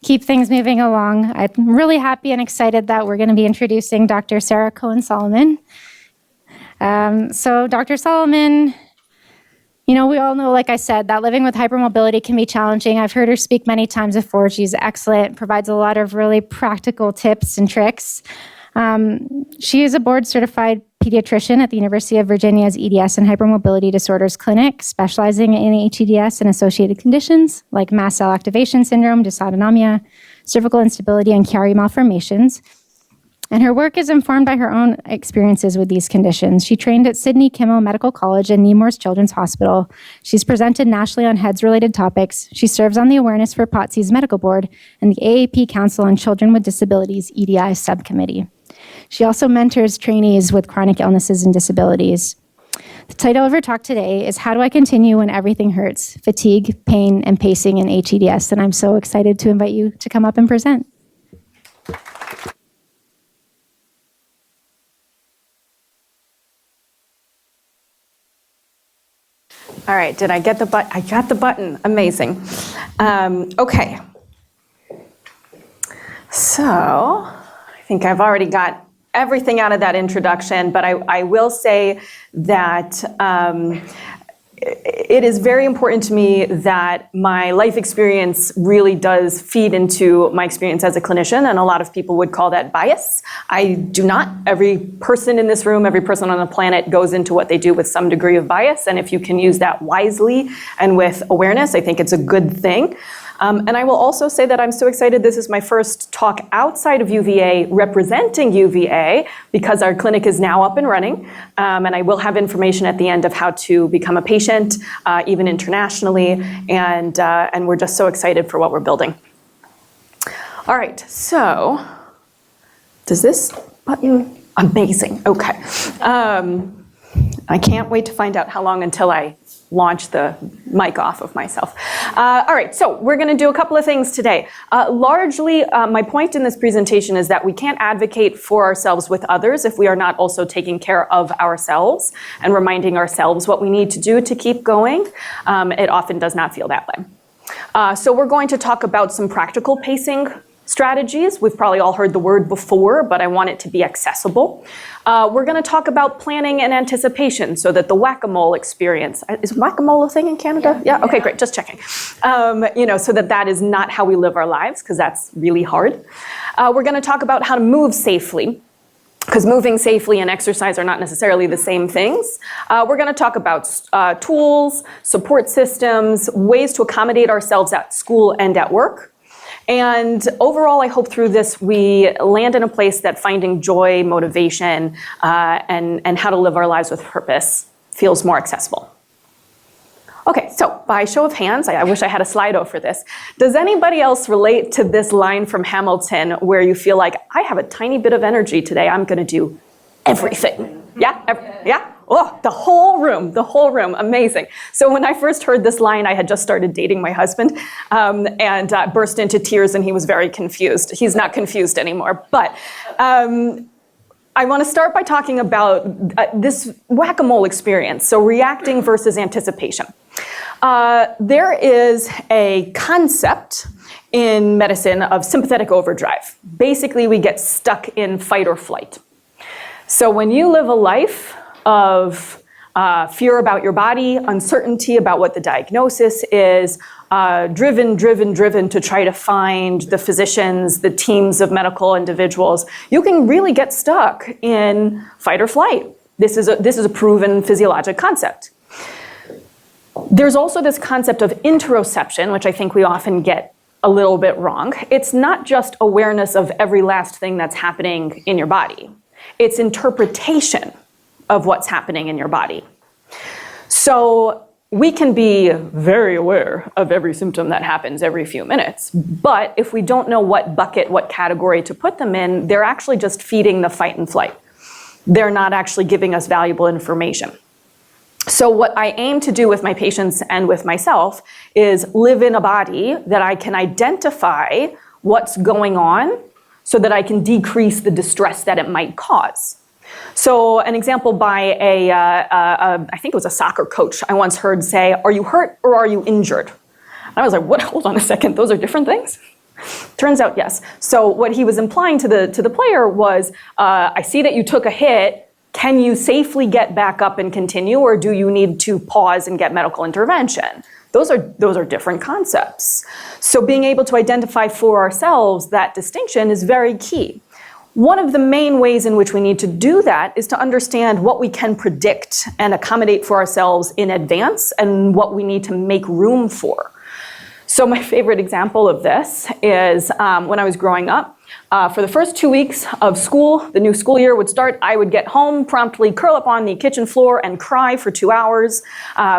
keep things moving along. I'm really happy and excited that we're going to be introducing Dr. Sarah Cohen-Solomon. So Dr. Solomon, we all know, like I said, that living with hypermobility can be challenging. I've heard her speak many times before. She's excellent, provides a lot of really practical tips and tricks. She is a board-certified pediatrician at the University of Virginia's EDS and Hypermobility Disorders Clinic, specializing in hEDS and associated conditions like mast cell activation syndrome, dysautonomia, cervical instability, and Chiari malformations. And her work is informed by her own experiences with these conditions. She trained at Sidney Kimmel Medical College and Nemours Children's Hospital. She's presented nationally on hEDS-related topics. She serves on the Awareness for POTSI's Medical Board and the AAP Council on Children with Disabilities EDI Subcommittee. She also mentors trainees with chronic illnesses and disabilities. The title of her talk today is How Do I Continue When Everything Hurts? Fatigue, Pain, and Pacing in hEDS. And I'm so excited to invite you to come up and present. All right, did I get the button? I got the button, amazing. Okay, so I think I've already got everything out of that introduction, but I will say that it is very important to me that my life experience really does feed into my experience as a clinician, and a lot of people would call that bias. I do not. Every person in this room, every person on the planet goes into what they do with some degree of bias, and if you can use that wisely and with awareness, I think it's a good thing. And I will also say that I'm so excited. This is my first talk outside of UVA representing UVA because our clinic is now up and running. And I will have information at the end of how to become a patient, even internationally. And we're just so excited for what we're building. All right, so does this button? Amazing, okay. I can't wait to find out how long until I launch the mic off of myself. All right, so we're going to do a couple of things today. Largely, my point in this presentation is that we can't advocate for ourselves with others if we are not also taking care of ourselves and reminding ourselves what we need to do to keep going. It often does not feel that way. So we're going to talk about some practical pacing strategies. We've probably all heard the word before, but I want it to be accessible. We're going to talk about planning and anticipation so that the whack-a-mole experience, is whack-a-mole a thing in Canada? Yeah, okay, great, just checking. So that is not how we live our lives, because that's really hard. We're going to talk about how to move safely, because moving safely and exercise are not necessarily the same things. We're going to talk about tools, support systems, ways to accommodate ourselves at school and at work. And overall, I hope through this we land in a place that finding joy, motivation, and how to live our lives with purpose feels more accessible. Okay, so by show of hands, I wish I had a Slido for this. Does anybody else relate to this line from Hamilton where you feel like, I have a tiny bit of energy today, I'm going to do everything? Yeah? Yeah? Oh, the whole room, amazing. So when I first heard this line, I had just started dating my husband and burst into tears, and he was very confused. He's not confused anymore, but I want to start by talking about this whack-a-mole experience, so reacting versus anticipation. There is a concept in medicine of sympathetic overdrive. Basically, we get stuck in fight or flight. So when you live a life of fear about your body, uncertainty about what the diagnosis is, driven to try to find the physicians, the teams of medical individuals, you can really get stuck in fight or flight. This is a proven physiologic concept. There's also this concept of interoception, which I think we often get a little bit wrong. It's not just awareness of every last thing that's happening in your body. It's interpretation of what's happening in your body. So we can be very aware of every symptom that happens every few minutes, but if we don't know what bucket, what category to put them in, they're actually just feeding the fight and flight. They're not actually giving us valuable information. So what I aim to do with my patients and with myself is live in a body that I can identify what's going on so that I can decrease the distress that it might cause. So an example by I think it was a soccer coach I once heard say, "Are you hurt or are you injured?" And I was like, what? Hold on a second, those are different things? Turns out, yes. So what he was implying to the player was, I see that you took a hit. Can you safely get back up and continue, or do you need to pause and get medical intervention? Those are different concepts. So being able to identify for ourselves that distinction is very key. One of the main ways in which we need to do that is to understand what we can predict and accommodate for ourselves in advance and what we need to make room for. So my favorite example of this is when I was growing up. For the first 2 weeks of school, the new school year would start, I would get home, promptly curl up on the kitchen floor and cry for 2 hours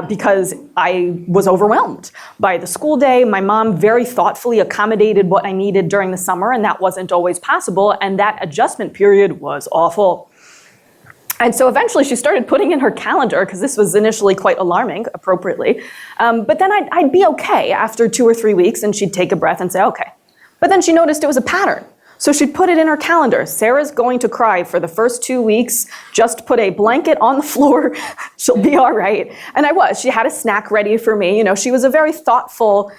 because I was overwhelmed by the school day. My mom very thoughtfully accommodated what I needed during the summer, and that wasn't always possible, and that adjustment period was awful. And so eventually she started putting in her calendar, because this was initially quite alarming, appropriately. But then I'd be okay after 2 or 3 weeks, and she'd take a breath and say, okay. But then she noticed it was a pattern. So she'd put it in her calendar. Sarah's going to cry for the first 2 weeks. Just put a blanket on the floor. She'll be all right. And I was. She had a snack ready for me. She was a very thoughtful,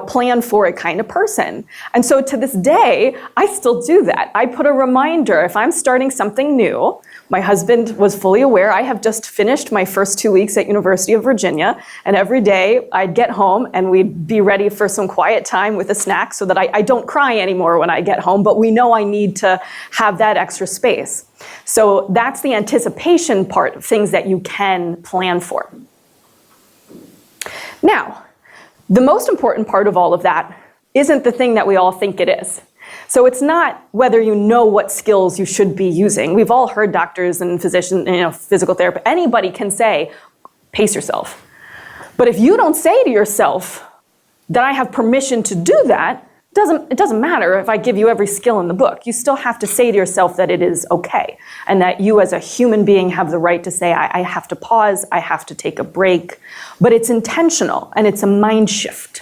plan for it kind of person. And so to this day, I still do that. I put a reminder if I'm starting something new. My husband was fully aware. I have just finished my first 2 weeks at University of Virginia, and every day I'd get home and we'd be ready for some quiet time with a snack so that I don't cry anymore when I get home, but we know I need to have that extra space. So that's the anticipation part of things that you can plan for. Now, the most important part of all of that isn't the thing that we all think it is. So it's not whether you know what skills you should be using. We've all heard doctors and physicians, physical therapists, anybody can say, pace yourself. But if you don't say to yourself that I have permission to do that, it doesn't matter if I give you every skill in the book. You still have to say to yourself that it is okay, and that you as a human being have the right to say, I have to pause, I have to take a break. But it's intentional, and it's a mind shift.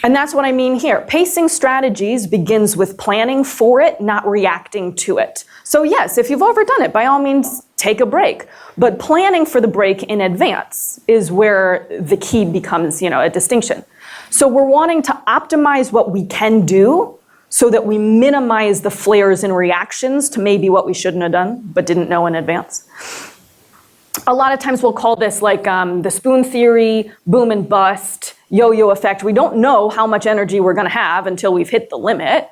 And that's what I mean here. Pacing strategies begins with planning for it, not reacting to it. So yes, if you've overdone it, by all means, take a break. But planning for the break in advance is where the key becomes, a distinction. So we're wanting to optimize what we can do so that we minimize the flares and reactions to maybe what we shouldn't have done, but didn't know in advance. A lot of times we'll call this like the spoon theory, boom and bust, yo-yo effect. We don't know how much energy we're going to have until we've hit the limit.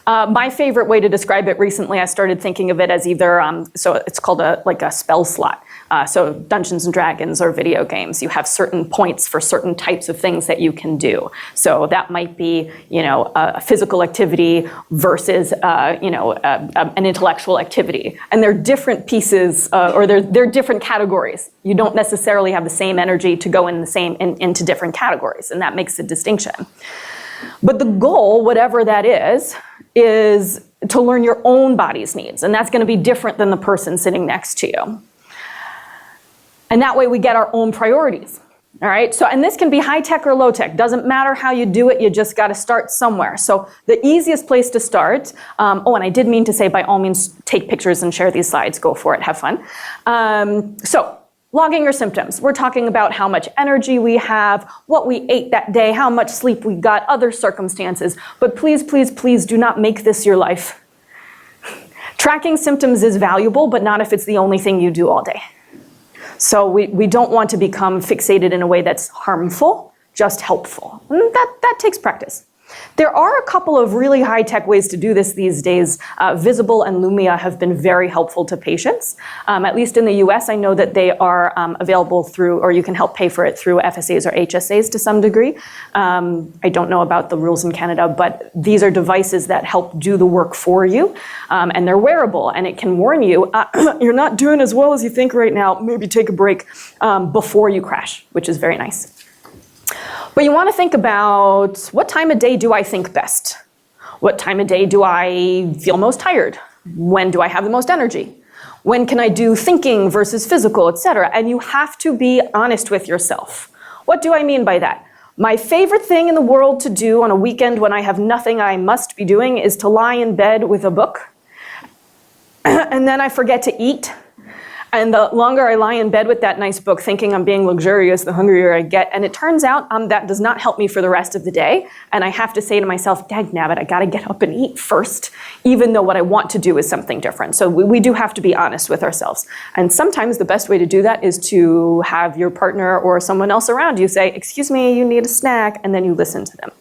My favorite way to describe it recently, I started thinking of it as either, so it's called a spell slot. So Dungeons and Dragons or video games, you have certain points for certain types of things that you can do. So that might be, a physical activity versus, an intellectual activity. And they're different pieces, or they're different categories. You don't necessarily have the same energy to go into different categories, and that makes a distinction. But the goal, whatever that is to learn your own body's needs, and that's going to be different than the person sitting next to you. And that way we get our own priorities, all right? So, and this can be high tech or low tech. Doesn't matter how you do it, you just got to start somewhere. So the easiest place to start, and I did mean to say, by all means, take pictures and share these slides, go for it, have fun. So logging your symptoms. We're talking about how much energy we have, what we ate that day, how much sleep we got, other circumstances. But please, please, please do not make this your life. Tracking symptoms is valuable, but not if it's the only thing you do all day. So we don't want to become fixated in a way that's harmful, just helpful. And that takes practice. There are a couple of really high-tech ways to do this these days. Visible and Lumia have been very helpful to patients. At least in the US, I know that they are available through, or you can help pay for it through FSAs or HSAs to some degree. I don't know about the rules in Canada, but these are devices that help do the work for you. And they're wearable, and it can warn you, you're not doing as well as you think right now, maybe take a break before you crash, which is very nice. But you want to think about, what time of day do I think best? What time of day do I feel most tired? When do I have the most energy? When can I do thinking versus physical, etc.? And you have to be honest with yourself. What do I mean by that? My favorite thing in the world to do on a weekend when I have nothing I must be doing is to lie in bed with a book. And then I forget to eat. And the longer I lie in bed with that nice book thinking I'm being luxurious, the hungrier I get. And it turns out that does not help me for the rest of the day. And I have to say to myself, dagnabbit, I gotta get up and eat first, even though what I want to do is something different. So we do have to be honest with ourselves. And sometimes the best way to do that is to have your partner or someone else around you say, excuse me, you need a snack, and then you listen to them.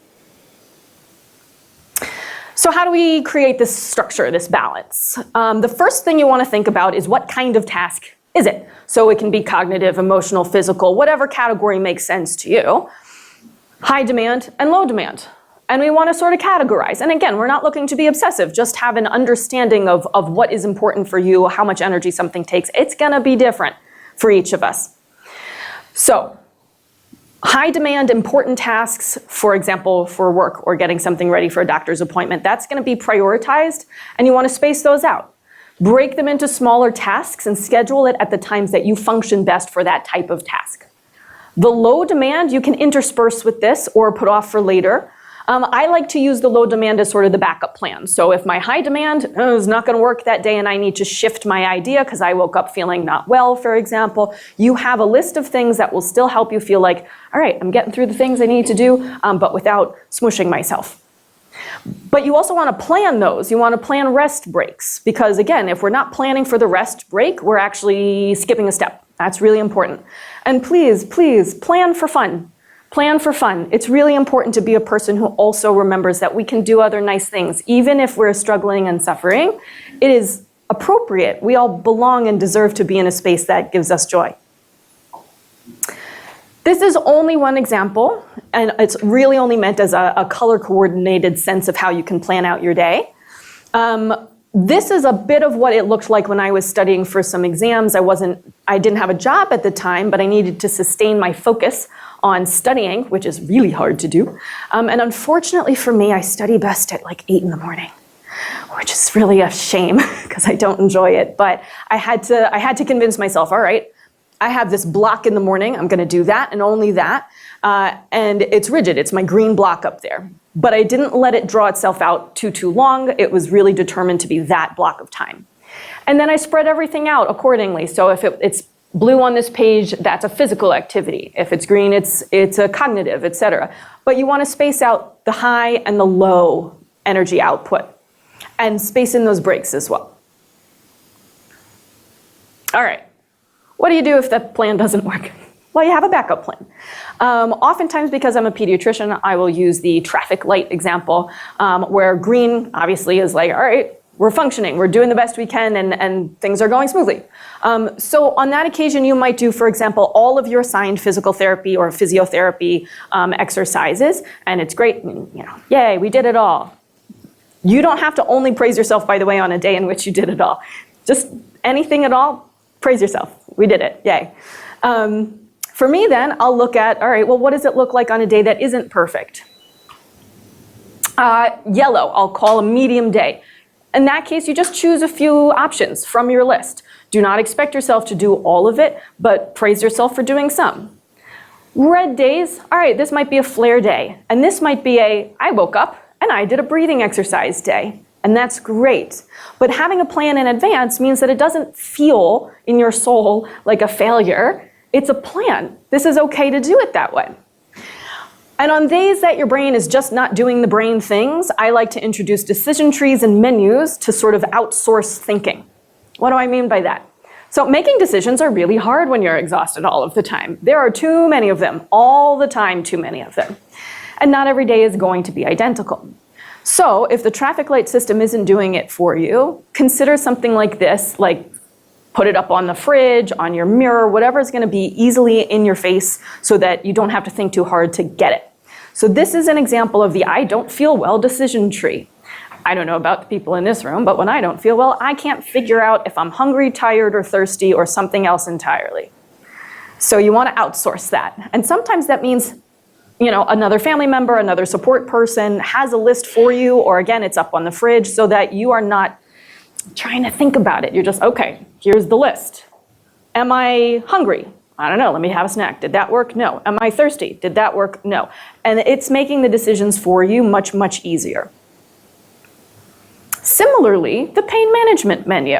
So how do we create this structure, this balance? The first thing you want to think about is what kind of task is it? So it can be cognitive, emotional, physical, whatever category makes sense to you. High demand and low demand. And we want to sort of categorize. And again, we're not looking to be obsessive, just have an understanding of what is important for you, how much energy something takes. It's going to be different for each of us. So, high demand, important tasks, for example, for work or getting something ready for a doctor's appointment, that's going to be prioritized, and you want to space those out. Break them into smaller tasks and schedule it at the times that you function best for that type of task. The low demand, you can intersperse with this or put off for later. I like to use the low demand as sort of the backup plan. So if my high demand is not going to work that day and I need to shift my idea because I woke up feeling not well, for example, you have a list of things that will still help you feel like, all right, I'm getting through the things I need to do, but without smushing myself. But you also want to plan those. You want to plan rest breaks because, again, if we're not planning for the rest break, we're actually skipping a step. That's really important. And please, please, plan for fun. Plan for fun. It's really important to be a person who also remembers that we can do other nice things. Even if we're struggling and suffering, it is appropriate. We all belong and deserve to be in a space that gives us joy. This is only one example, and it's really only meant as a color-coordinated sense of how you can plan out your day. This is a bit of what it looked like when I was studying for some exams. I didn't have a job at the time, but I needed to sustain my focus on studying, which is really hard to do. And unfortunately for me, I study best at like 8 in the morning, which is really a shame because I don't enjoy it. But I had to convince myself, all right, I have this block in the morning, I'm gonna do that and only that. And it's rigid, it's my green block up there. But I didn't let it draw itself out too long. It was really determined to be that block of time. And then I spread everything out accordingly. So if it's blue on this page, that's a physical activity. If it's green, it's a cognitive, etc. But you want to space out the high and the low energy output and space in those breaks as well. All right, what do you do if that plan doesn't work? Well, you have a backup plan. Oftentimes, because I'm a pediatrician, I will use the traffic light example, where green obviously is like, all right, we're functioning, we're doing the best we can, and things are going smoothly. So on that occasion, you might do, for example, all of your assigned physical therapy or physiotherapy exercises, and it's great, yay, we did it all. You don't have to only praise yourself, by the way, on a day in which you did it all. Just anything at all, praise yourself. We did it, yay. For me then, I'll look at, all right, well, what does it look like on a day that isn't perfect? Yellow, I'll call a medium day. In that case, you just choose a few options from your list. Do not expect yourself to do all of it, but praise yourself for doing some. Red days, all right, this might be a flare day. And this might be I woke up and I did a breathing exercise day. And that's great. But having a plan in advance means that it doesn't feel in your soul like a failure. It's a plan. This is okay to do it that way. And on days that your brain is just not doing the brain things, I like to introduce decision trees and menus to sort of outsource thinking. What do I mean by that? So making decisions are really hard when you're exhausted all of the time. There are too many of them, all the time, too many of them. And not every day is going to be identical. So if the traffic light system isn't doing it for you, consider something like this, like put it up on the fridge, on your mirror, whatever is going to be easily in your face so that you don't have to think too hard to get it. So this is an example of the I don't feel well decision tree. I don't know about the people in this room, but when I don't feel well, I can't figure out if I'm hungry, tired, or thirsty, or something else entirely. So you want to outsource that. And sometimes that means, another family member, another support person has a list for you, or again, it's up on the fridge so that you are not trying to think about it. You're just, okay, here's the list. Am I hungry? I don't know, let me have a snack. Did that work? No. Am I thirsty? Did that work? No. And it's making the decisions for you much, much easier. Similarly, the pain management menu.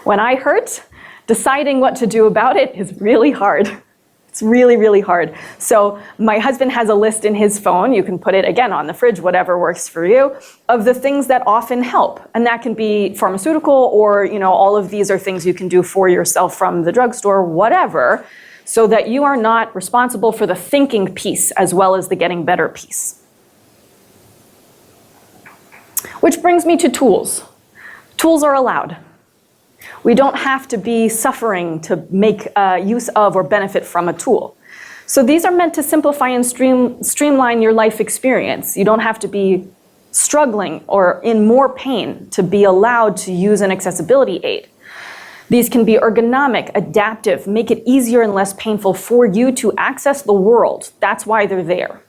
When I hurt, deciding what to do about it is really hard. It's really, really hard. So my husband has a list in his phone, you can put it again on the fridge, whatever works for you, of the things that often help. And that can be pharmaceutical, or all of these are things you can do for yourself from the drugstore, whatever, so that you are not responsible for the thinking piece as well as the getting better piece. Which brings me to tools. Tools are allowed. We don't have to be suffering to make use of or benefit from a tool. So these are meant to simplify and streamline your life experience. You don't have to be struggling or in more pain to be allowed to use an accessibility aid. These can be ergonomic, adaptive, make it easier and less painful for you to access the world. That's why they're there.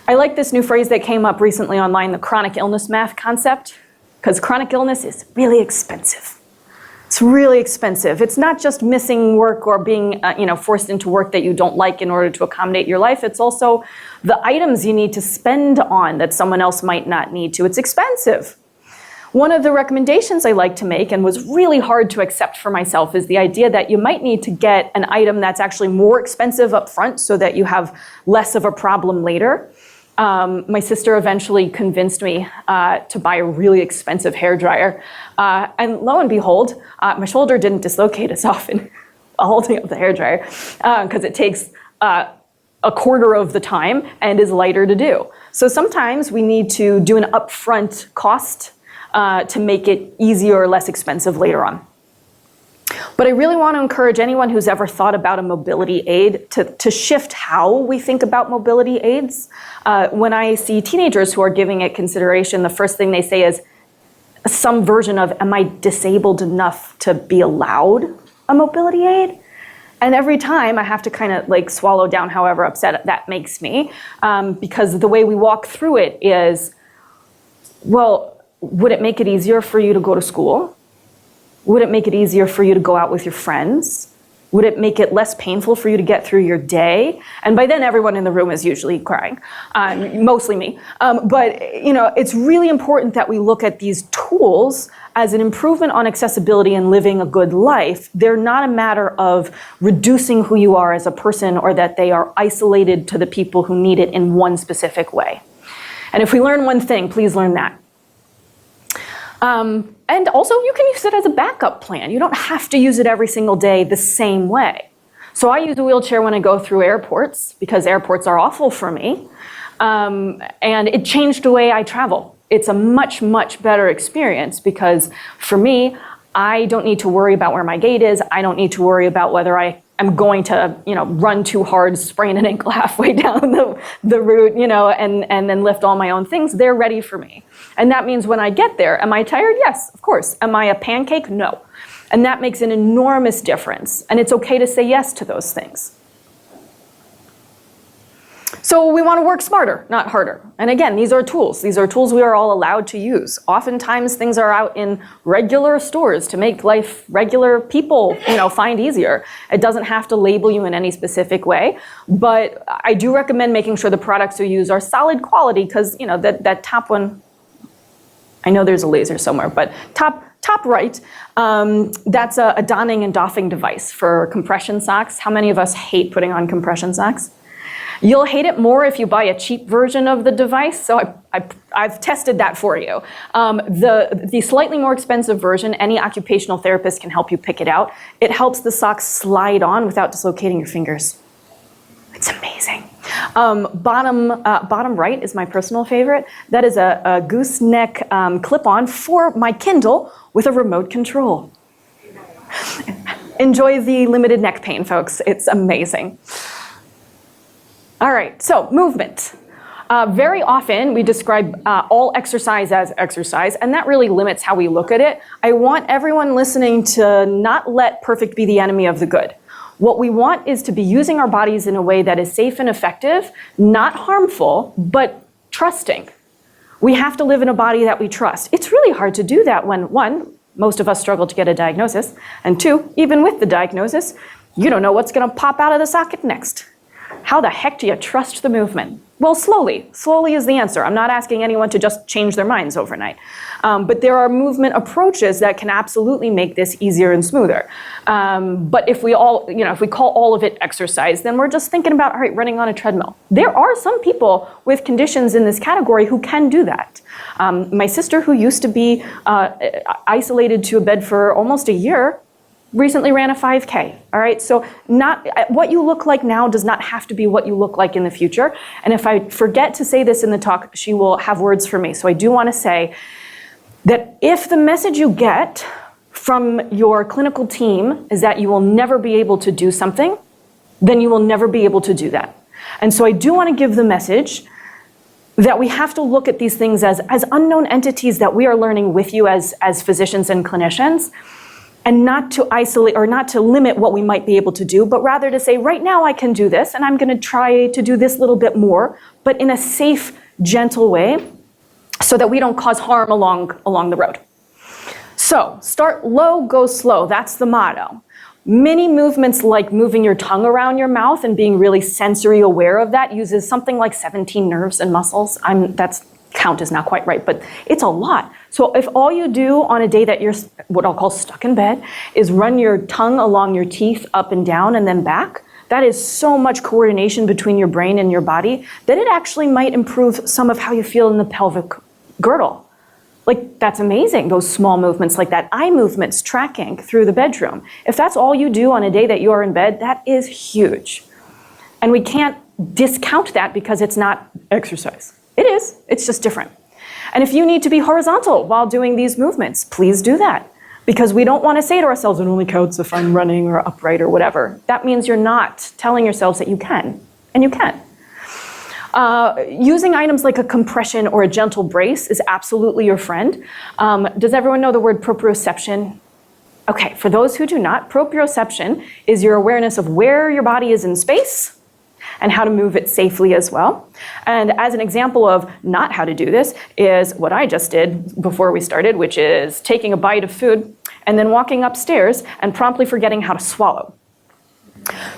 I like this new phrase that came up recently online, the chronic illness math concept, because chronic illness is really expensive. It's really expensive. It's not just missing work or being forced into work that you don't like in order to accommodate your life. It's also the items you need to spend on that someone else might not need to. It's expensive. One of the recommendations I like to make, and was really hard to accept for myself, is the idea that you might need to get an item that's actually more expensive up front so that you have less of a problem later. My sister eventually convinced me to buy a really expensive hairdryer. And lo and behold, my shoulder didn't dislocate as often while holding up the hairdryer, because it takes a quarter of the time and is lighter to do. So sometimes we need to do an upfront cost to make it easier or less expensive later on. But I really want to encourage anyone who's ever thought about a mobility aid to shift how we think about mobility aids. When I see teenagers who are giving it consideration, the first thing they say is some version of, am I disabled enough to be allowed a mobility aid? And every time I have to kind of like swallow down however upset that makes me, because the way we walk through it is, well, would it make it easier for you to go to school? Would it make it easier for you to go out with your friends? Would it make it less painful for you to get through your day? And by then, everyone in the room is usually crying, mostly me. But it's really important that we look at these tools as an improvement on accessibility and living a good life. They're not a matter of reducing who you are as a person, or that they are isolated to the people who need it in one specific way. And if we learn one thing, please learn that. And also, you can use it as a backup plan. You don't have to use it every single day the same way. So I use a wheelchair when I go through airports, because airports are awful for me. And it changed the way I travel. It's a much, much better experience, because for me, I don't need to worry about where my gate is. I don't need to worry about whether I'm going to, run too hard, sprain an ankle halfway down the route, and then lift all my own things. They're ready for me. And that means when I get there, am I tired? Yes, of course. Am I a pancake? No. And that makes an enormous difference. And it's okay to say yes to those things. So we want to work smarter, not harder. And again, these are tools. These are tools we are all allowed to use. Oftentimes things are out in regular stores to make life regular people, find easier. It doesn't have to label you in any specific way. But I do recommend making sure the products you use are solid quality, because that top one, I know there's a laser somewhere, but top right, that's a donning and doffing device for compression socks. How many of us hate putting on compression socks? You'll hate it more if you buy a cheap version of the device, so I've tested that for you. The slightly more expensive version, any occupational therapist can help you pick it out. It helps the socks slide on without dislocating your fingers. It's amazing. Bottom right is my personal favorite. That is a gooseneck clip-on for my Kindle with a remote control. Enjoy the limited neck pain, folks. It's amazing. All right, so movement. Very often we describe all exercise as exercise, and that really limits how we look at it. I want everyone listening to not let perfect be the enemy of the good. What we want is to be using our bodies in a way that is safe and effective, not harmful, but trusting. We have to live in a body that we trust. It's really hard to do that when, one, most of us struggle to get a diagnosis, and two, even with the diagnosis, you don't know what's going to pop out of the socket next. How the heck do you trust the movement? Well, slowly. Slowly is the answer. I'm not asking anyone to just change their minds overnight. But there are movement approaches that can absolutely make this easier and smoother. But if we call all of it exercise, then we're just thinking about, all right, running on a treadmill. There are some people with conditions in this category who can do that. My sister, who used to be isolated to a bed for almost a year, recently ran a 5K, all right? So what you look like now does not have to be what you look like in the future. And if I forget to say this in the talk, she will have words for me. So I do want to say that if the message you get from your clinical team is that you will never be able to do something, then you will never be able to do that. And so I do want to give the message that we have to look at these things as unknown entities that we are learning with you as physicians and clinicians, and not to isolate or not to limit what we might be able to do, but rather to say, right now I can do this, and I'm going to try to do this little bit more, but in a safe, gentle way, so that we don't cause harm along the road. So start low, go slow. That's the motto. Many movements, like moving your tongue around your mouth and being really sensory aware of that, uses something like 17 nerves and muscles. That's count is not quite right, but it's a lot. So if all you do on a day that you're what I'll call stuck in bed is run your tongue along your teeth up and down and then back, that is so much coordination between your brain and your body that it actually might improve some of how you feel in the pelvic girdle. Like, that's amazing, those small movements like that. Eye movements tracking through the bedroom. If that's all you do on a day that you are in bed, that is huge. And we can't discount that because it's not exercise. It is, it's just different. And if you need to be horizontal while doing these movements, please do that. Because we don't want to say to ourselves, it only counts if I'm running or upright or whatever. That means you're not telling yourselves that you can, and you can. Using items like a compression or a gentle brace is absolutely your friend. Does everyone know the word proprioception? Okay, for those who do not, proprioception is your awareness of where your body is in space and how to move it safely as well. And as an example of not how to do this is what I just did before we started, which is taking a bite of food and then walking upstairs and promptly forgetting how to swallow.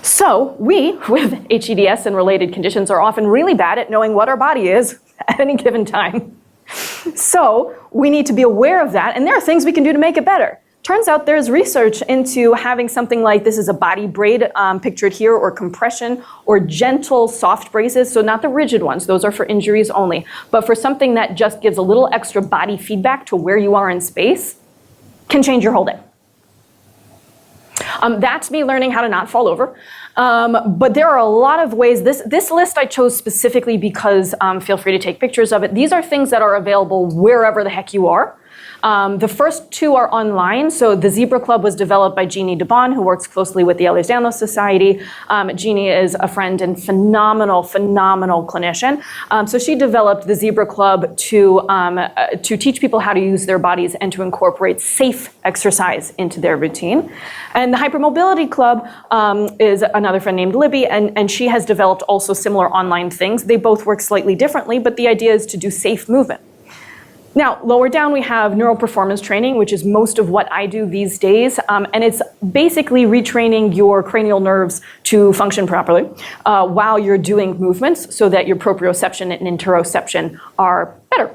So we, with hEDS and related conditions, are often really bad at knowing what our body is at any given time. So we need to be aware of that, and there are things we can do to make it better. Turns out there's research into having something like, this is a body braid pictured here, or compression, or gentle soft braces, so not the rigid ones, those are for injuries only, but for something that just gives a little extra body feedback to where you are in space, can change your whole day. That's me learning how to not fall over. But there are a lot of ways. This list I chose specifically because, feel free to take pictures of it. These are things that are available wherever the heck you are. The first two are online. So the Zebra Club was developed by Jeannie DeBon, who works closely with the Ehlers-Danlos Society. Jeannie is a friend and phenomenal clinician. So she developed the Zebra Club to teach people how to use their bodies and to incorporate safe exercise into their routine. And the Hypermobility Club is another friend named Libby, and she has developed also similar online things. They both work slightly differently, but the idea is to do safe movement. Now, lower down we have neural performance training, which is most of what I do these days, and it's basically retraining your cranial nerves to function properly while you're doing movements so that your proprioception and interoception are better.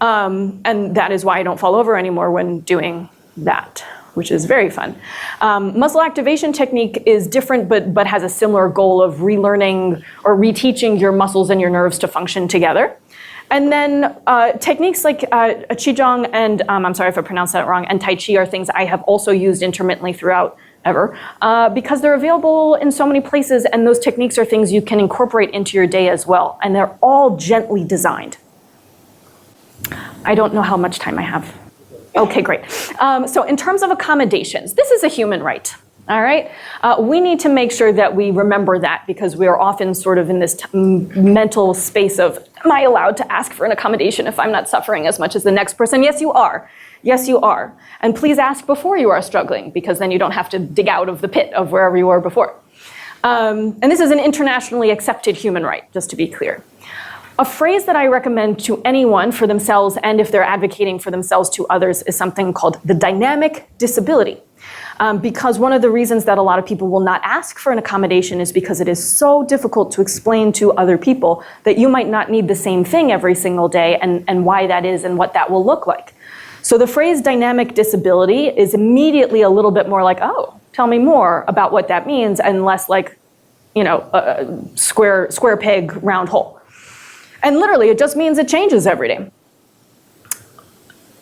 And that is why I don't fall over anymore when doing that, which is very fun. Muscle activation technique is different, but has a similar goal of relearning or reteaching your muscles and your nerves to function together. And then techniques like Qigong and, I'm sorry if I pronounced that wrong, and Tai Chi are things I have also used intermittently throughout ever, because they're available in so many places, and those techniques are things you can incorporate into your day as well, and they're all gently designed. I don't know how much time I have. Okay, great. So in terms of accommodations, this is a human right. All right, we need to make sure that we remember that, because we are often sort of in this mental space of, am I allowed to ask for an accommodation if I'm not suffering as much as the next person? Yes, you are. Yes, you are. And please ask before you are struggling, because then you don't have to dig out of the pit of wherever you were before. And this is an internationally accepted human right, just to be clear. A phrase that I recommend to anyone for themselves, and if they're advocating for themselves to others, is something called the dynamic disability. because one of the reasons that a lot of people will not ask for an accommodation is because it is so difficult to explain to other people that you might not need the same thing every single day, and why that is and what that will look like. So the phrase dynamic disability is immediately a little bit more like, oh, tell me more about what that means, and less like, square peg, round hole. And literally, it just means it changes every day.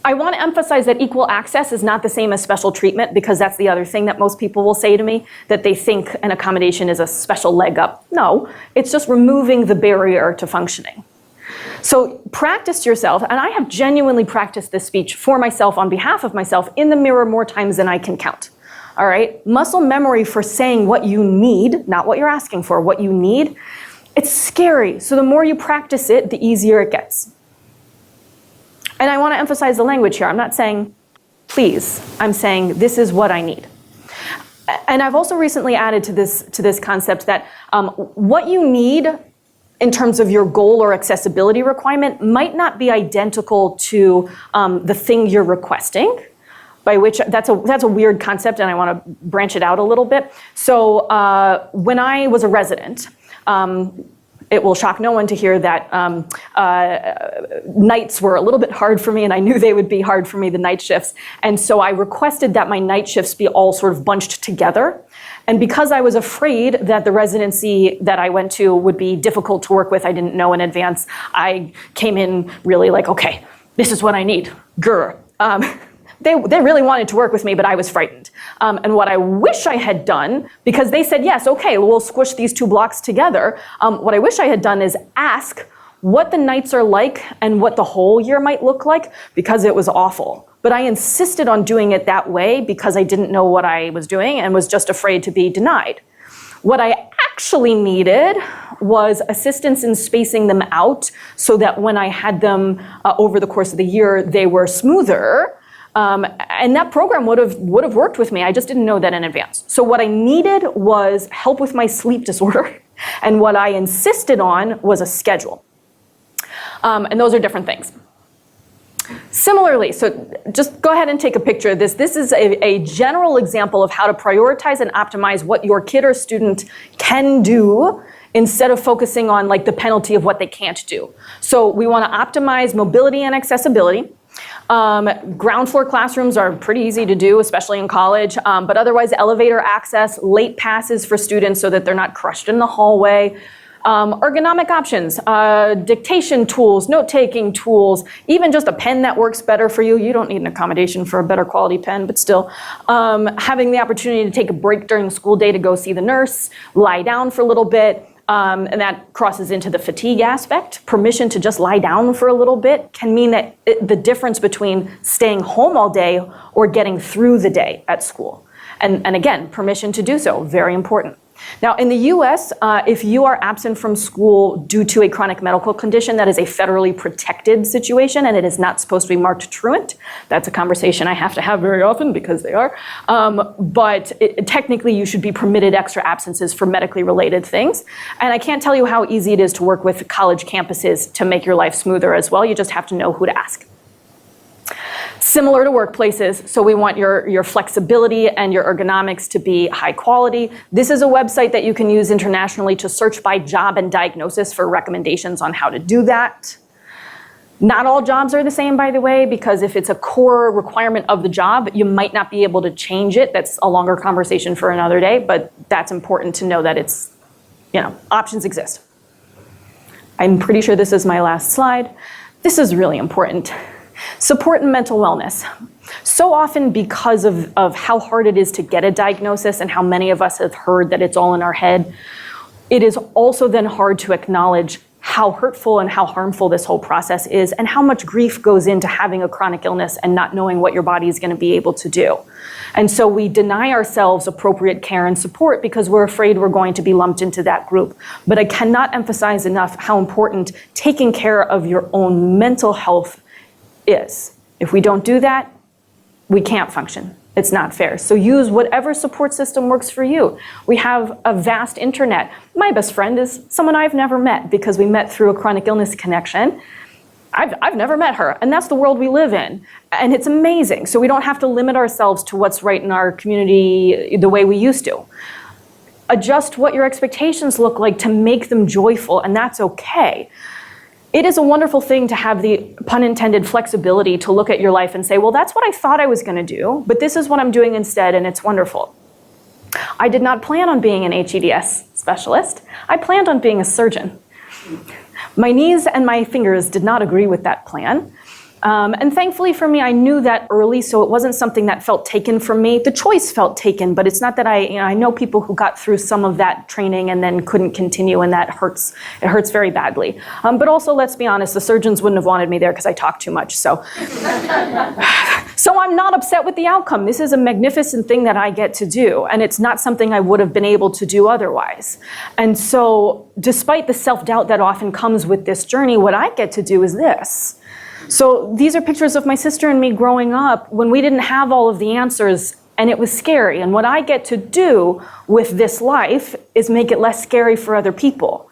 I want to emphasize that equal access is not the same as special treatment, because that's the other thing that most people will say to me, that they think an accommodation is a special leg up. No, it's just removing the barrier to functioning. So practice yourself, and I have genuinely practiced this speech for myself, on behalf of myself, in the mirror more times than I can count. All right? Muscle memory for saying what you need, not what you're asking for, what you need, it's scary. So the more you practice it, the easier it gets. And I want to emphasize the language here. I'm not saying, please. I'm saying, this is what I need. And I've also recently added to this concept that what you need in terms of your goal or accessibility requirement might not be identical to the thing you're requesting, by which that's a weird concept, and I want to branch it out a little bit. So when I was a resident, it will shock no one to hear that nights were a little bit hard for me, and I knew they would be hard for me, the night shifts. And so I requested that my night shifts be all sort of bunched together. And because I was afraid that the residency that I went to would be difficult to work with, I didn't know in advance, I came in really like, okay, this is what I need, grr. They really wanted to work with me, but I was frightened. And what I wish I had done, because they said, yes, okay, we'll squish these two blocks together. What I wish I had done is ask what the nights are like and what the whole year might look like, because it was awful. But I insisted on doing it that way because I didn't know what I was doing and was just afraid to be denied. What I actually needed was assistance in spacing them out so that when I had them over the course of the year, they were smoother. And that program would have worked with me. I just didn't know that in advance. So what I needed was help with my sleep disorder. And what I insisted on was a schedule. And those are different things. Similarly, so just go ahead and take a picture of this. This is a general example of how to prioritize and optimize what your kid or student can do instead of focusing on like the penalty of what they can't do. So we want to optimize mobility and accessibility. Ground floor classrooms are pretty easy to do, especially in college, but otherwise elevator access, late passes for students so that they're not crushed in the hallway. Ergonomic options, dictation tools, note-taking tools, even just a pen that works better for you. You don't need an accommodation for a better quality pen, but still. Having the opportunity to take a break during the school day to go see the nurse, lie down for a little bit, and that crosses into the fatigue aspect. Permission to just lie down for a little bit can mean that the difference between staying home all day or getting through the day at school. And again, permission to do so, very important. Now, in the US, if you are absent from school due to a chronic medical condition, that is a federally protected situation, and it is not supposed to be marked truant. That's a conversation I have to have very often because they are. But technically, you should be permitted extra absences for medically related things. And I can't tell you how easy it is to work with college campuses to make your life smoother as well. You just have to know who to ask. Similar to workplaces, so we want your flexibility and your ergonomics to be high quality. This is a website that you can use internationally to search by job and diagnosis for recommendations on how to do that. Not all jobs are the same, by the way, because if it's a core requirement of the job, you might not be able to change it. That's a longer conversation for another day, but that's important to know that it's, options exist. I'm pretty sure this is my last slide. This is really important. Support and mental wellness. So often because of how hard it is to get a diagnosis and how many of us have heard that it's all in our head, it is also then hard to acknowledge how hurtful and how harmful this whole process is and how much grief goes into having a chronic illness and not knowing what your body is going to be able to do. And so we deny ourselves appropriate care and support because we're afraid we're going to be lumped into that group. But I cannot emphasize enough how important taking care of your own mental health is. If we don't do that, we can't function. It's not fair. So use whatever support system works for you. We have a vast internet. My best friend is someone I've never met because we met through a chronic illness connection. I've never met her, and that's the world we live in. And it's amazing. So we don't have to limit ourselves to what's right in our community the way we used to. Adjust what your expectations look like to make them joyful, and that's okay. It is a wonderful thing to have the, pun intended, flexibility to look at your life and say, well, that's what I thought I was going to do, but this is what I'm doing instead, and it's wonderful. I did not plan on being an hEDS specialist. I planned on being a surgeon. My knees and my fingers did not agree with that plan. And thankfully for me, I knew that early, so it wasn't something that felt taken from me. The choice felt taken, but it's not that I know people who got through some of that training and then couldn't continue, and that hurts. It hurts very badly. But also, let's be honest, the surgeons wouldn't have wanted me there because I talk too much, so. So I'm not upset with the outcome. This is a magnificent thing that I get to do, and it's not something I would have been able to do otherwise. And so, despite the self-doubt that often comes with this journey, what I get to do is this. So these are pictures of my sister and me growing up when we didn't have all of the answers, and it was scary. And what I get to do with this life is make it less scary for other people.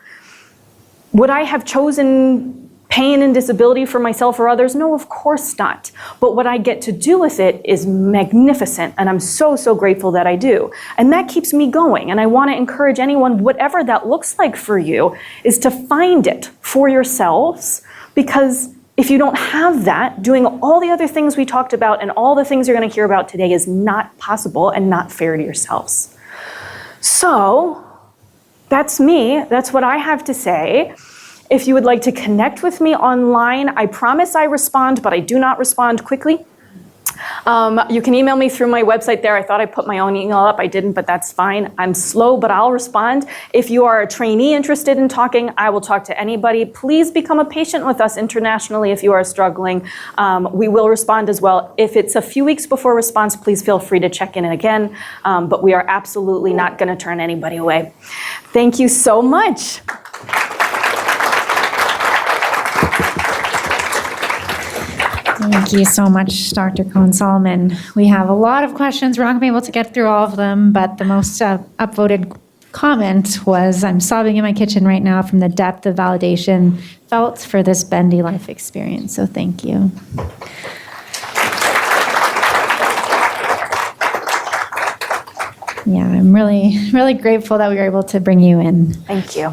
Would I have chosen pain and disability for myself or others? No, of course not. But what I get to do with it is magnificent, and I'm so, so grateful that I do. And that keeps me going, and I want to encourage anyone, whatever that looks like for you, is to find it for yourselves, because if you don't have that, doing all the other things we talked about and all the things you're going to hear about today is not possible and not fair to yourselves. So that's me. That's what I have to say. If you would like to connect with me online, I promise I respond, but I do not respond quickly. You can email me through my website there. I thought I put my own email up. I didn't, but that's fine. I'm slow, but I'll respond. If you are a trainee interested in talking, I will talk to anybody. Please become a patient with us internationally if you are struggling. We will respond as well. If it's a few weeks before response, please feel free to check in again. But we are absolutely not going to turn anybody away. Thank you so much. Thank you so much, Dr. Cohen-Solomon. We have a lot of questions. We're not going to be able to get through all of them, but the most upvoted comment was, I'm sobbing in my kitchen right now from the depth of validation felt for this bendy life experience. So thank you. Yeah, I'm really, really grateful that we were able to bring you in. Thank you.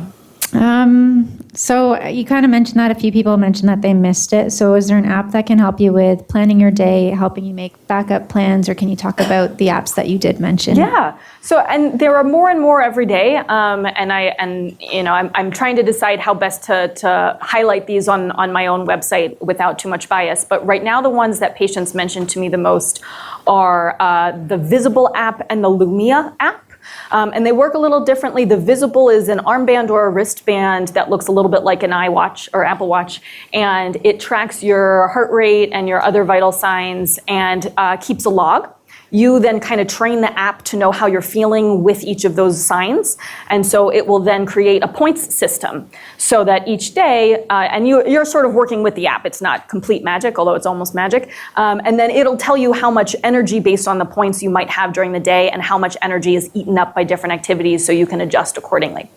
So you kind of mentioned that a few people mentioned that they missed it. So is there an app that can help you with planning your day, helping you make backup plans, or can you talk about the apps that you did mention? Yeah. So, and there are more and more every day. I'm trying to decide how best to highlight these on my own website without too much bias. But right now, the ones that patients mention to me the most are the Visible app and the Lumia app. And they work a little differently. The Visible is an armband or a wristband that looks a little bit like an iWatch or Apple Watch, and it tracks your heart rate and your other vital signs and keeps a log. You then kind of train the app to know how you're feeling with each of those signs. And so it will then create a points system so that each day, and you're sort of working with the app. It's not complete magic, although it's almost magic. And then it'll tell you how much energy based on the points you might have during the day and how much energy is eaten up by different activities so you can adjust accordingly,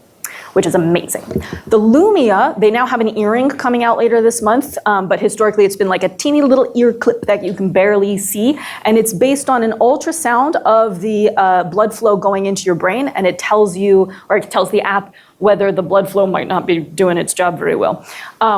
which is amazing. The Lumia, they now have an earring coming out later this month, but historically it's been like a teeny little ear clip that you can barely see, and it's based on an ultrasound of the blood flow going into your brain, and it tells you, or it tells the app whether the blood flow might not be doing its job very well,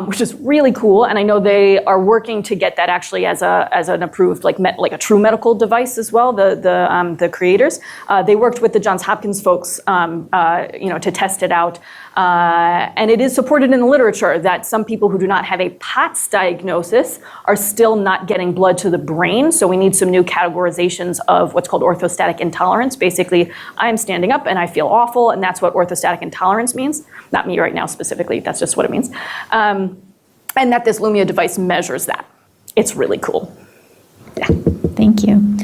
which is really cool. And I know they are working to get that actually as an approved, like a true medical device as well. The creators, they worked with the Johns Hopkins folks, to test it out. And it is supported in the literature that some people who do not have a POTS diagnosis are still not getting blood to the brain. So we need some new categorizations of what's called orthostatic intolerance. Basically, I'm standing up and I feel awful, and that's what orthostatic intolerance means. Not me right now specifically, that's just what it means. And that this Lumia device measures that. It's really cool. Yeah. Thank you.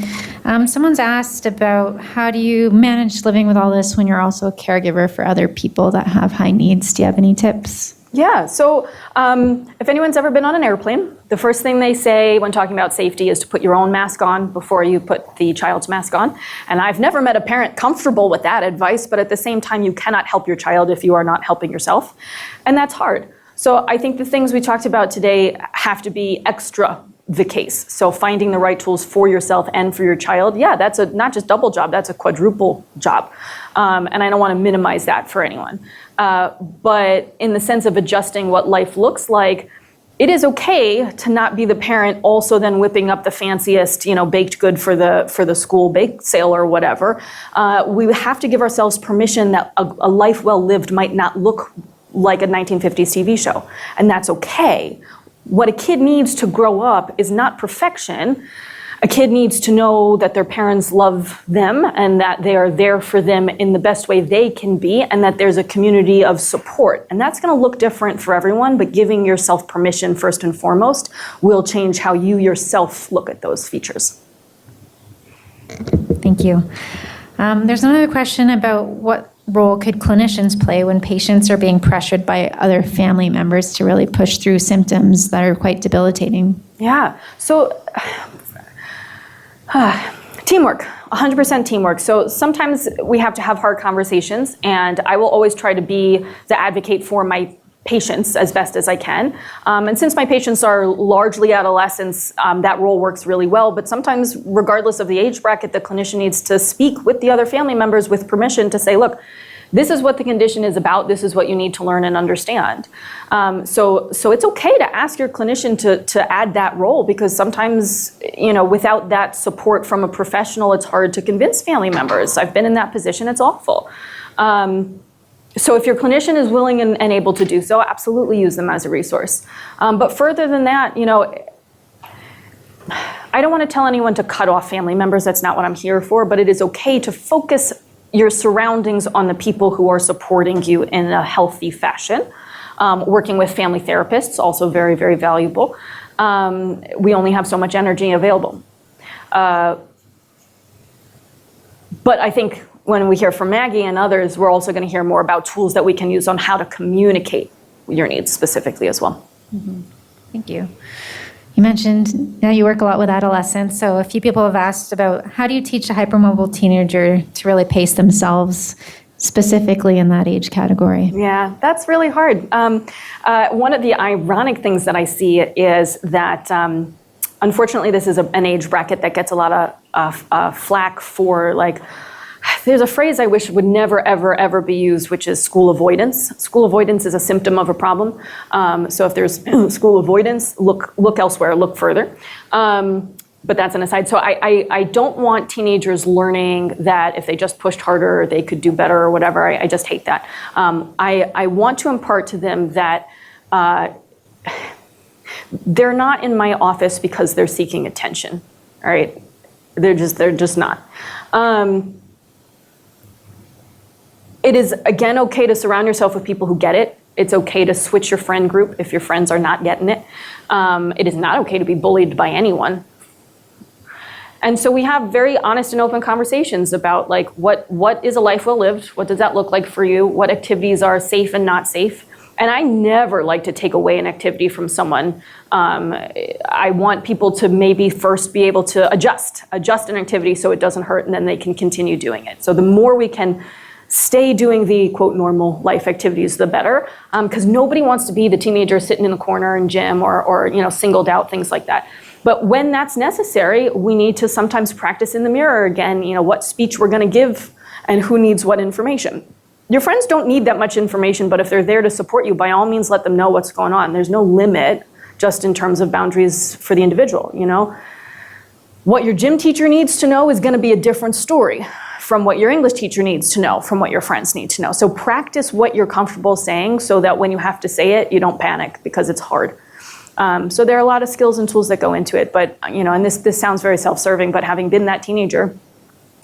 Someone's asked about how do you manage living with all this when you're also a caregiver for other people that have high needs? Do you have any tips? Yeah, so if anyone's ever been on an airplane, the first thing they say when talking about safety is to put your own mask on before you put the child's mask on. And I've never met a parent comfortable with that advice, but at the same time, you cannot help your child if you are not helping yourself. And that's hard. So I think the things we talked about today have to be extra the case. So finding the right tools for yourself and for your child, yeah, that's a not just double job, that's a quadruple job. And I don't want to minimize that for anyone. But in the sense of adjusting what life looks like, it is okay to not be the parent also then whipping up the fanciest, baked good for the school bake sale or whatever. We have to give ourselves permission that a life well lived might not look like a 1950s TV show, and that's okay. What a kid needs to grow up is not perfection. A kid needs to know that their parents love them and that they are there for them in the best way they can be, and that there's a community of support. And that's going to look different for everyone, but giving yourself permission first and foremost will change how you yourself look at those features. Thank you. There's another question about what role could clinicians play when patients are being pressured by other family members to really push through symptoms that are quite debilitating? Yeah. So teamwork, 100% teamwork. So sometimes we have to have hard conversations, and I will always try to be the advocate for my patients as best as I can. And since my patients are largely adolescents, that role works really well. But sometimes, regardless of the age bracket, the clinician needs to speak with the other family members with permission to say, look, this is what the condition is about. This is what you need to learn and understand. So it's okay to ask your clinician to add that role, because sometimes, without that support from a professional, it's hard to convince family members. I've been in that position. It's awful. So if your clinician is willing and able to do so, absolutely use them as a resource. But further than that, I don't want to tell anyone to cut off family members. That's not what I'm here for. But it is okay to focus your surroundings on the people who are supporting you in a healthy fashion. Working with family therapists, also very, very valuable. We only have so much energy available. But I think when we hear from Maggie and others, we're also going to hear more about tools that we can use on how to communicate your needs specifically as well. Mm-hmm. Thank you. You mentioned that you work a lot with adolescents, so a few people have asked about how do you teach a hypermobile teenager to really pace themselves specifically in that age category? Yeah, that's really hard. One of the ironic things that I see is that unfortunately this is an age bracket that gets a lot of flack for, like, there's a phrase I wish would never, ever, ever be used, which is school avoidance. School avoidance is a symptom of a problem. So if there's school avoidance, look elsewhere, look further. But that's an aside. So I don't want teenagers learning that if they just pushed harder, they could do better or whatever. I just hate that. I want to impart to them that they're not in my office because they're seeking attention. All right, they're just not. It is, again, okay to surround yourself with people who get it. It's okay to switch your friend group if your friends are not getting it. It is not okay to be bullied by anyone. And so we have very honest and open conversations about, like, what is a life well lived? What does that look like for you? What activities are safe and not safe? And I never like to take away an activity from someone. I want people to maybe first be able to adjust an activity so it doesn't hurt, and then they can continue doing it. So the more we can stay doing the, quote, normal life activities, the better, because nobody wants to be the teenager sitting in the corner in gym or singled out, things like that. But when that's necessary, we need to sometimes practice in the mirror again, what speech we're going to give and who needs what information. Your friends don't need that much information, but if they're there to support you, by all means, let them know what's going on. There's no limit just in terms of boundaries for the individual, What your gym teacher needs to know is going to be a different story from what your English teacher needs to know, from what your friends need to know. So practice what you're comfortable saying so that when you have to say it, you don't panic because it's hard. So there are a lot of skills and tools that go into it, but, and this sounds very self-serving, but having been that teenager,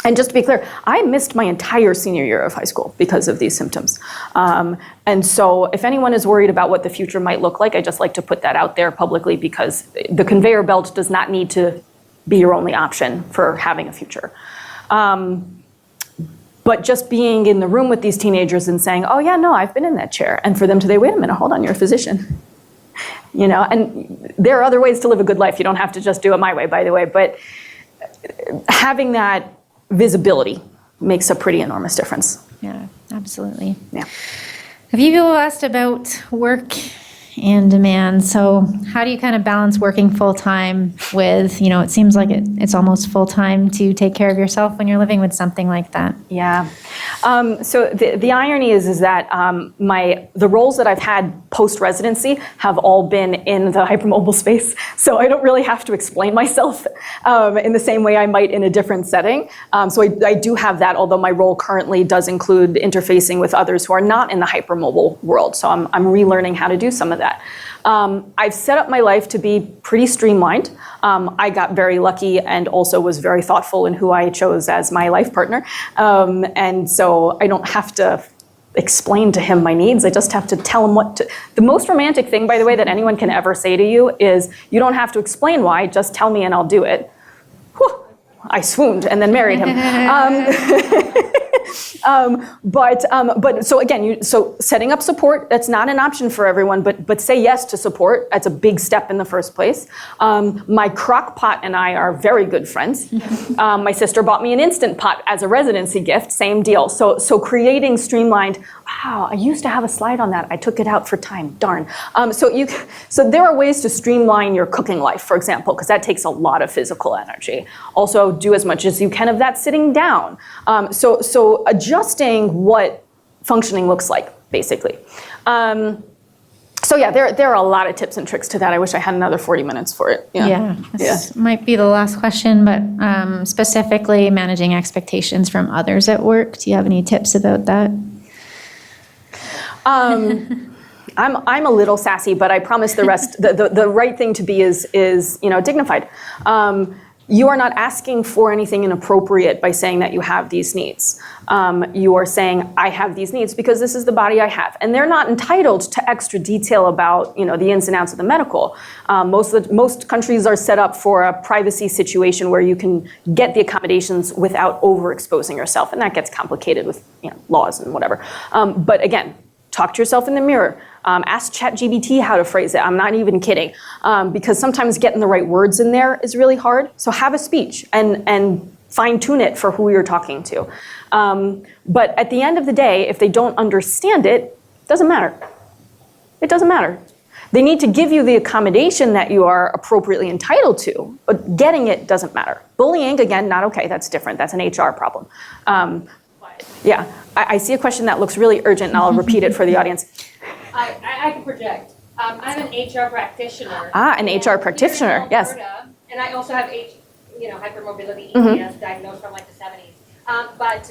and just to be clear, I missed my entire senior year of high school because of these symptoms. And so if anyone is worried about what the future might look like, I just like to put that out there publicly, because the conveyor belt does not need to be your only option for having a future. But just being in the room with these teenagers and saying, oh yeah, no, I've been in that chair. And for them to say, wait a minute, hold on, you're a physician. And there are other ways to live a good life. You don't have to just do it my way, by the way. But having that visibility makes a pretty enormous difference. Yeah, absolutely. Yeah. Have you people asked about work and demand. So how do you kind of balance working full-time with, it seems like it's almost full-time to take care of yourself when you're living with something like that? Yeah. So the irony is that the roles that I've had post-residency have all been in the hypermobile space. So I don't really have to explain myself in the same way I might in a different setting. So I do have that, although my role currently does include interfacing with others who are not in the hypermobile world. So I'm relearning how to do some of that. I've set up my life to be pretty streamlined. I got very lucky and also was very thoughtful in who I chose as my life partner. And so I don't have to explain to him my needs. I just have to tell him what to. The most romantic thing, by the way, that anyone can ever say to you is, you don't have to explain why, just tell me and I'll do it. Whew, I swooned and then married him. But so again, so setting up support, that's not an option for everyone, but say yes to support. That's a big step in the first place. My crock pot and I are very good friends. My sister bought me an Instant Pot as a residency gift, same deal. So creating streamlined, wow, I used to have a slide on that. I took it out for time, darn. So there are ways to streamline your cooking life, for example, because that takes a lot of physical energy. Also, do as much as you can of that sitting down. So adjusting what functioning looks like, basically. So yeah, there are a lot of tips and tricks to that. I wish I had another 40 minutes for it. This might be the last question, but specifically managing expectations from others at work. Do you have any tips about that? I'm a little sassy, but I promise the rest. The right thing to be is dignified. You are not asking for anything inappropriate by saying that you have these needs. You are saying, I have these needs because this is the body I have. And they're not entitled to extra detail about the ins and outs of the medical. Most countries are set up for a privacy situation where you can get the accommodations without overexposing yourself. And that gets complicated with laws and whatever. But again, talk to yourself in the mirror. Ask ChatGPT how to phrase it. I'm not even kidding. Because sometimes getting the right words in there is really hard. So have a speech and fine tune it for who you're talking to. But at the end of the day, if they don't understand it, it doesn't matter. It doesn't matter. They need to give you the accommodation that you are appropriately entitled to, but getting it doesn't matter. Bullying, again, not okay. That's different. That's an HR problem. Yeah, I see a question that looks really urgent, and I'll repeat it for the audience. I can project. I'm an HR practitioner. An HR practitioner, yes. And I also have hypermobility, hEDS, diagnosed from like the 70s. But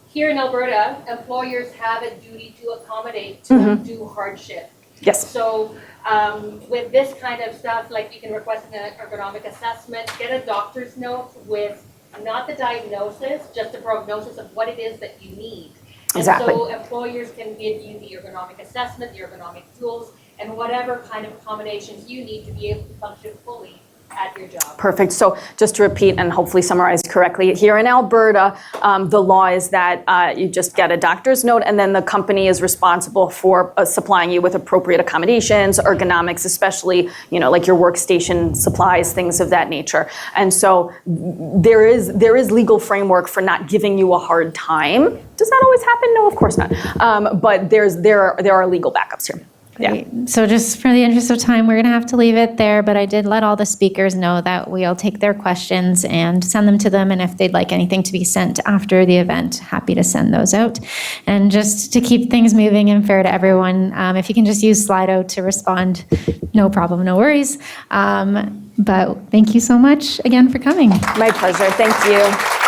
here in Alberta, employers have a duty to accommodate to undue hardship. Yes. So with this kind of stuff, like you can request an ergonomic assessment, get a doctor's note with not the diagnosis, just a prognosis of what it is that you need. Exactly. And so employers can give you the ergonomic assessment, the ergonomic tools, and whatever kind of accommodations you need to be able to function fully at your job. Perfect. So just to repeat and hopefully summarize correctly, here in Alberta, the law is that you just get a doctor's note and then the company is responsible for supplying you with appropriate accommodations, ergonomics, especially, like your workstation supplies, things of that nature. And so there is legal framework for not giving you a hard time. Does that always happen? No, of course not. But there are legal backups here. Great. Yeah. So just for the interest of time, we're going to have to leave it there, but I did let all the speakers know that we'll take their questions and send them to them, and if they'd like anything to be sent after the event, happy to send those out. And just to keep things moving and fair to everyone, if you can just use Slido to respond, no problem, no worries. But thank you so much again for coming. My pleasure. Thank you.